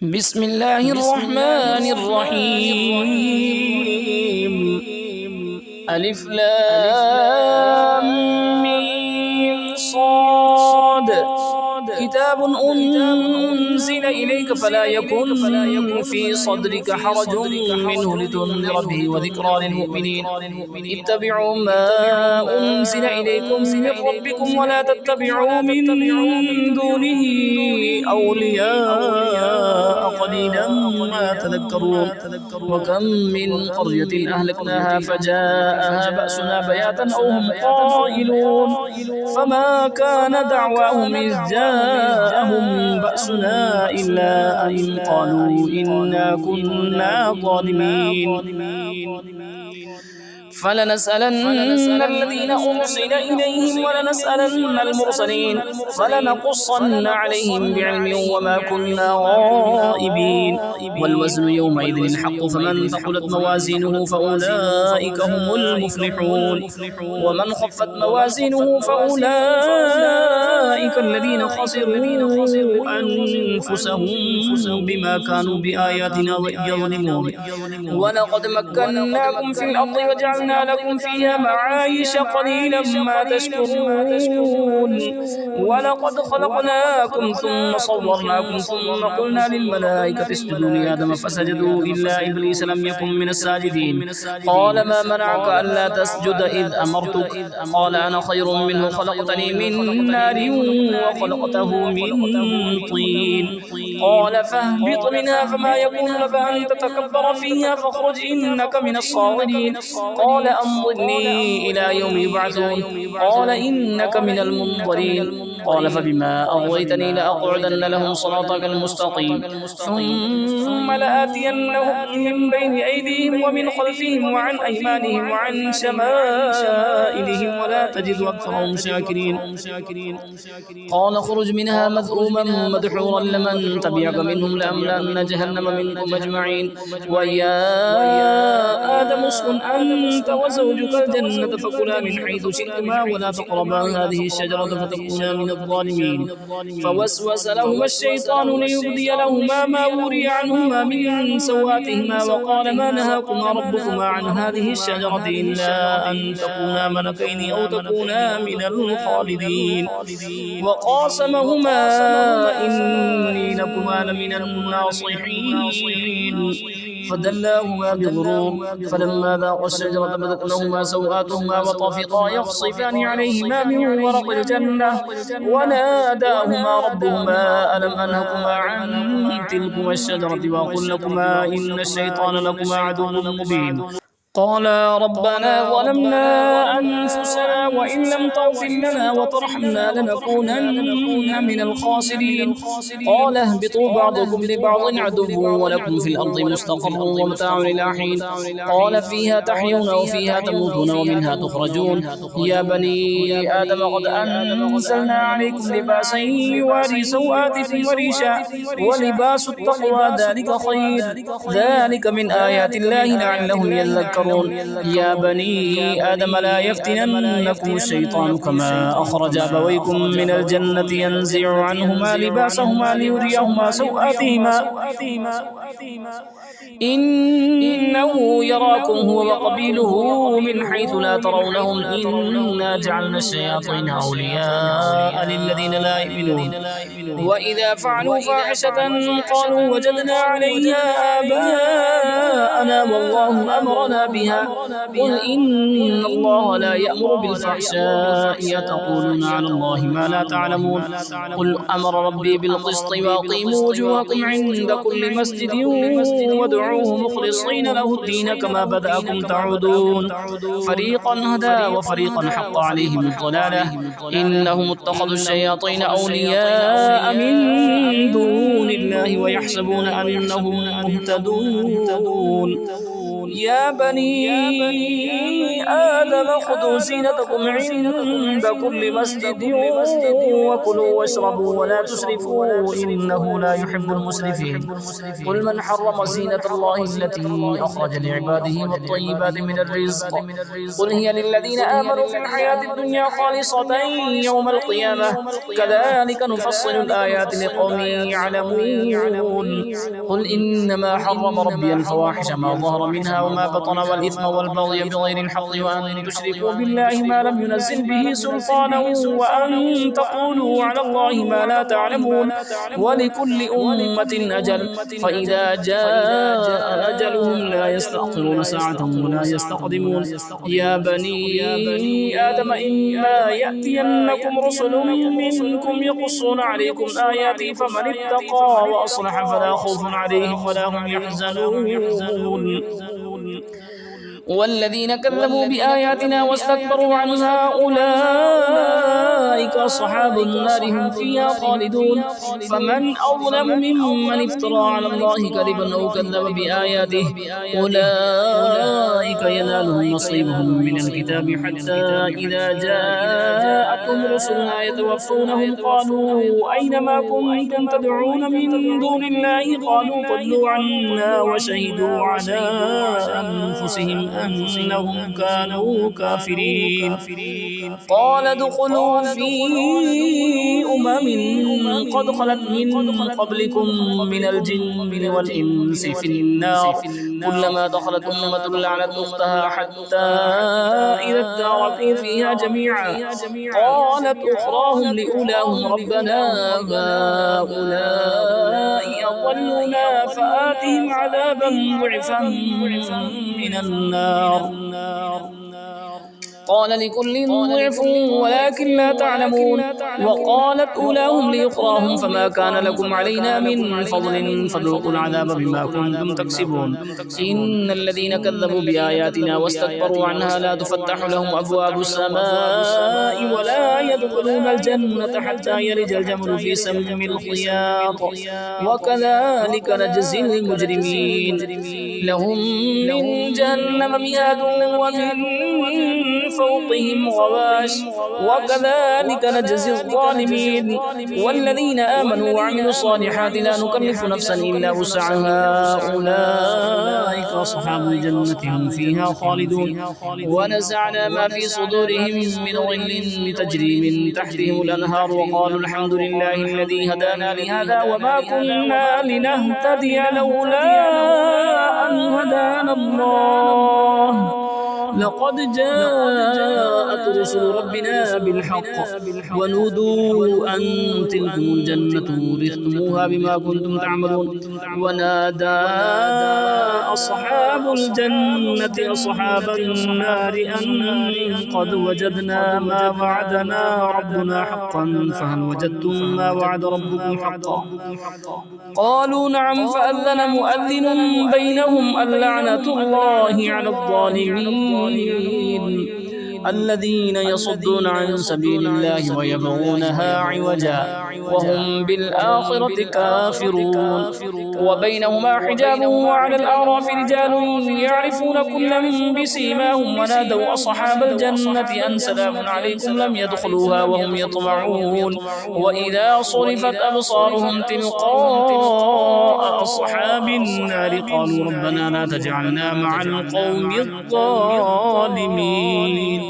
بسم الله الرحمن الرحيم. ألف لام ميم صاد. كتاب أنزل إليك فلا يكن في صدرك حرج منه لتنذر به وذكرى للمؤمنين. اتبعوا ما أنزل إليكم من ربكم ولا تتبعوا من دونه أولياء قليلا ما تذكرون. وكم من قرية أهلكناها فجاءها بأسنا بياتا أو هم قائلون فما كان دعواهم إذ جاءهم بأسنا إلا أن قالوا إنا كنا ظالمين. فلنسألن الذين أرسل إليهم ولنسألن المرسلين فلنقصن عليهم بعلم وما كنا غائبين. والوزن يومئذ الحق فمن ثقلت موازينه فأولئك هم المفلحون ومن خفت موازينه فأولئك الذين خسروا أنفسهم بما كانوا بآياتنا يظلمون. ولقد مكناكم في الأرض وجعلنا لكم فيها معايش قليلا ما تشكرون. ولقد خلقناكم ثم صورناكم ثم قلنا للملائكة اسجدوا لآدم فسجدوا إلا إبليس لم يكن من الساجدين. قال ما منعك ألا تسجد إذ أمرتك؟ قال أنا خير منه خلقتني من نار وخلقته من طين. قال فاهبط منها فما يكون لك أن تتكبر فيها فاخرج إنك من الصاغرين. قال أنظرني إلى يوم يبعثون. قال إنك من المنظرين. قال فبما أغويتني لأقعدن لهم صراطك المستقيم ثم لآتينهم من بين أيديهم ومن خلفهم وعن أيمانهم وعن شمائلهم ولا تجد أكثرهم شاكرين. قال اخرج منها مذءوما مدحورا لمن تبعك منهم لأملأن جهنم منكم أجمعين. ويا آدم اسكن أنت وزوجك الجنة فكلا من حيث شئتما ولا تقربا هذه الشجرة فتكونا من الظالمين. فوسوس لهما الشيطان ليبدي لهما ما وري عنهما من سواتهما وقال ما نهاكما ربكما عن هذه الشجرة إلا أن تكونا ملكين أو تكونا من الخالدين. وقاسمهما إني لكما لمن الناصحين فدلاهما بغرور فلما ذاقا الشجرة بدت لهما سوآتهما وطفقا يخصفان عليهما من ورق الجنة وناداهما ربهما ألم أنهكما عن تلكما الشجرة وأقل لكما إن الشيطان لكما عدو مبين. قالا ربنا ظلمنا أنفسنا وإن لم تغفر لنا وترحمنا لنكونن من الخاسرين. قال اهبطوا بعضكم لبعض عدو ولكم في الأرض مستقر ومتاع إلى حين. قال فيها تحيون وفيها تموتون ومنها تخرجون. يا بني آدم قد أنزلنا عليكم لباسا يواري سوآتكم وريشا ولباس التقوى ذلك خير ذلك من آيات الله لعلهم يذكرون. يا بني آدم لا يفتننكم الشيطان كما أخرج أبويكم من الجنة ينزع عنهما لباسهما ليريهما سوآتهما إنه يراكم هو وقبيله من حيث لا ترونهم إنا جعلنا الشياطين أولياء للذين لا يؤمنون. وإذا فعلوا فاحشة قالوا وجدنا عليها آباءنا والله أمرنا بها قل إن الله لا يأمر بالفحشاء يتقولون على الله ما لا تعلمون. قل أمر ربي بالقسط وأقيموا وجوهكم عند كل مسجد وادعوه مخلصين له الدين كما بدأكم تعودون. فريقا هدى وفريقا حق عليهم الضلالة إنهم اتخذوا الشياطين أولياء من دون الله ويحسبون أنهم مهتدون. يا بني آدم خذوا زينتكم عند كل مسجد وكلوا واشربوا ولا تسرفوا إنه لا يحب المسرفين. قل من حرم زينة الله التي أخرج لعباده والطيبات من الرزق قل هي للذين آمنوا في الحياة الدنيا خالصة يوم القيامة كذلك نفصل الآيات لقوم يعلمون. قل إنما حرم ربي الفواحش ما ظهر منها وما بطن والإثم والبغي بغير الحق وأن تشركوا بالله ما لم ينزل به سلطانا وأن تقولوا على الله ما لا تعلمون. ولكل أمة أجل فإذا جاء أجلهم لا يستأخرون ساعة ولا يستقدمون. يا بني آدم إما يأتينكم رسل منكم يقصون عليكم آياتي فمن اتقى وأصلح فلا خوف عليهم ولا هم يحزنون. والذين كذبوا بآياتنا واستكبروا عنها أولئك أصحاب النار هم فيها خالدون. فمن أظلم ممن افترى على الله كذبا أو كذب بآياته أولئك ينالهم نصيبهم من الكتاب حتى إذا جاءتهم رسلنا يتوفونهم قالوا أين ما كنتم تدعون من دون الله قالوا ضلوا عنا وشهدوا على أنفسهم أنهم كانوا كافرين. قال ادخلوا في قد خلت من قبلكم من الجن والإنس في النار كلما دخلت أمة لعنت أختها حتى إذا اداركوا فيها جميعا قالت أخراهم لأولاهم ربنا هؤلاء أضلونا فآتهم عذابا ضعفا من النار. قال لكل ضعف ولكن لا تعلمون. وقالت أولاهم لأخراهم فما كان لكم علينا من فضل فذوقوا العذاب بما كنتم تكسبون. إن الذين كذبوا بآياتنا واستكبروا عنها لا تفتح لهم أبواب السماء ولا يدخلون الجنة حتى يلج الجمل في سم الخياط وكذلك نجزي المجرمين. لهم من جهنم مهاد ومن فوقهم غواش وكذلك نجزي الظالمين. والذين آمنوا وعملوا الصالحات لا نكلف نفسا إلا وسعها أولئك أصحاب الجنة هم فيها خالدون. ونزعنا ما في صدورهم من غل تجري من تحتهم الأنهار وقالوا الحمد لله الذي هدانا لهذا وما كنا لنهتدي لولا أن هدانا الله لقد جاءت رسل ربنا بالحق ونودوا أن تلكم الجنة ورثتموها بما كنتم تعملون. ونادى أصحاب الجنة أصحاب النار أن قد وجدنا ما وعدنا ربنا حقا فهل وجدتم ما وعد ربكم حقا قالوا نعم فأذن مؤذن بينهم اللعنة الله على الظالمين الذين يصدون عن سبيل الله ويبغونها عوجا وهم بالآخرة كافرون. وبينهما حجاب وعلى الأعراف رجال يعرفون كلا بسيماهم ونادوا أصحاب الجنة أن سلام عليكم لم يدخلوها وهم يطمعون. وإذا صرفت أبصارهم تلقاء أصحاب النار قالوا ربنا لا تجعلنا مع القوم الظالمين.